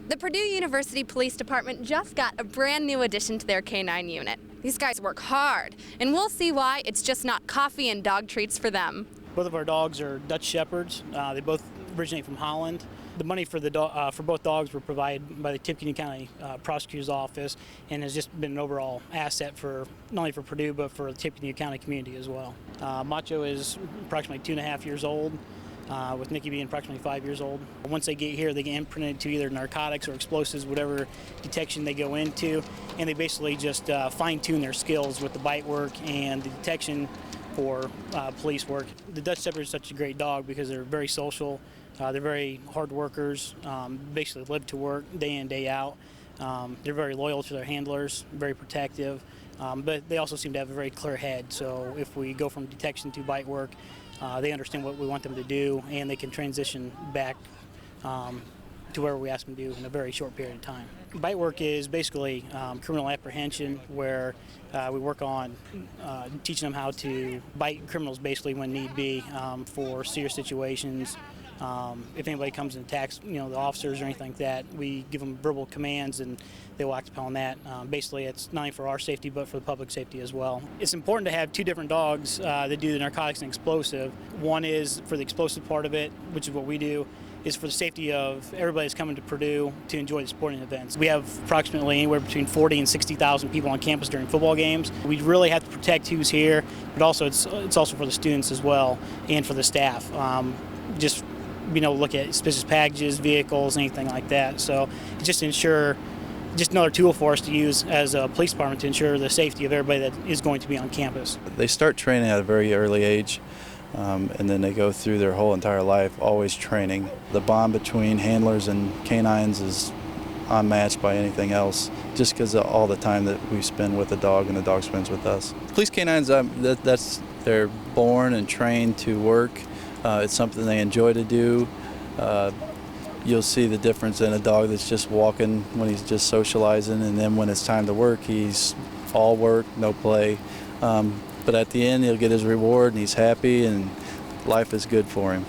The Purdue University Police Department just got a brand new addition to their K-9 unit. These guys work hard, and we'll see why it's just not coffee and dog treats for them. Both of our dogs are Dutch Shepherds. They both originate from Holland. The money for both dogs were provided by the Tippecanoe Prosecutor's office, and has just been an overall asset for not only for Purdue but for the Tippecanoe County community as well. Macho is approximately 2.5 years old, with Nikki being approximately 5 years old. Once they get here, they get imprinted to either narcotics or explosives, whatever detection they go into, and they basically just fine-tune their skills with the bite work and the detection for police work. The Dutch Shepherd is such a great dog because they're very social. They're very hard workers, basically live to work day in, day out. They're very loyal to their handlers, very protective, but they also seem to have a very clear head. So if we go from detection to bite work, they understand what we want them to do, and they can transition back to wherever we ask them to do in a very short period of time. Bite work is basically criminal apprehension, where we work on teaching them how to bite criminals basically when need be for serious situations. If anybody comes and attacks, the officers or anything like that, we give them verbal commands and they will act upon that. Basically, it's not only for our safety but for the public safety as well. It's important to have two different dogs that do the narcotics and explosive. One is for the explosive part of it, which is what we do, is for the safety of everybody that's coming to Purdue to enjoy the sporting events. We have approximately anywhere between 40 and 60,000 people on campus during football games. We really have to protect who's here, but also it's also for the students as well and for the staff. Just being able to look at suspicious packages, vehicles, anything like that. So just another tool for us to use as a police department to ensure the safety of everybody that is going to be on campus. They start training at a very early age, and then they go through their whole entire life always training. The bond between handlers and canines is unmatched by anything else, just because of all the time that we spend with the dog and the dog spends with us. Police canines, they're born and trained to work. It's something they enjoy to do. You'll see the difference in a dog that's just walking when he's just socializing, and then when it's time to work, he's all work, no play. But at the end, he'll get his reward and he's happy and life is good for him.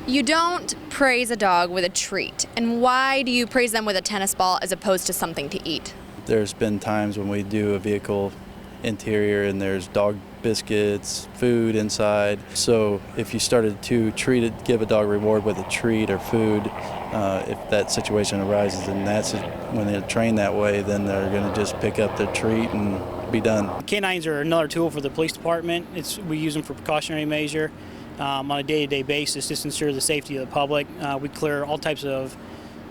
You don't praise a dog with a treat. And why do you praise them with a tennis ball as opposed to something to eat? There's been times when we do a vehicle interior and there's dog biscuits, food inside. So if you started to give a dog reward with a treat or food, if that situation arises, and when they're trained that way, then they're going to just pick up their treat and be done. K-9s are another tool for the police department. We use them for precautionary measure on a day-to-day basis, just to ensure the safety of the public. We clear all types of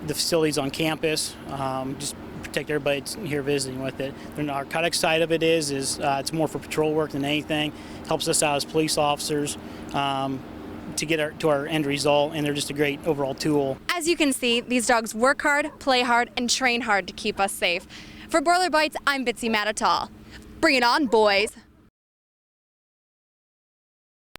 the facilities on campus, just protect everybody that's here visiting with it. The narcotics side of it is it's more for patrol work than anything. Helps us out as police officers to get to our end result, and they're just a great overall tool. As you can see, these dogs work hard, play hard, and train hard to keep us safe. For Bytes, I'm Bitsy Matatal. Bring it on, boys.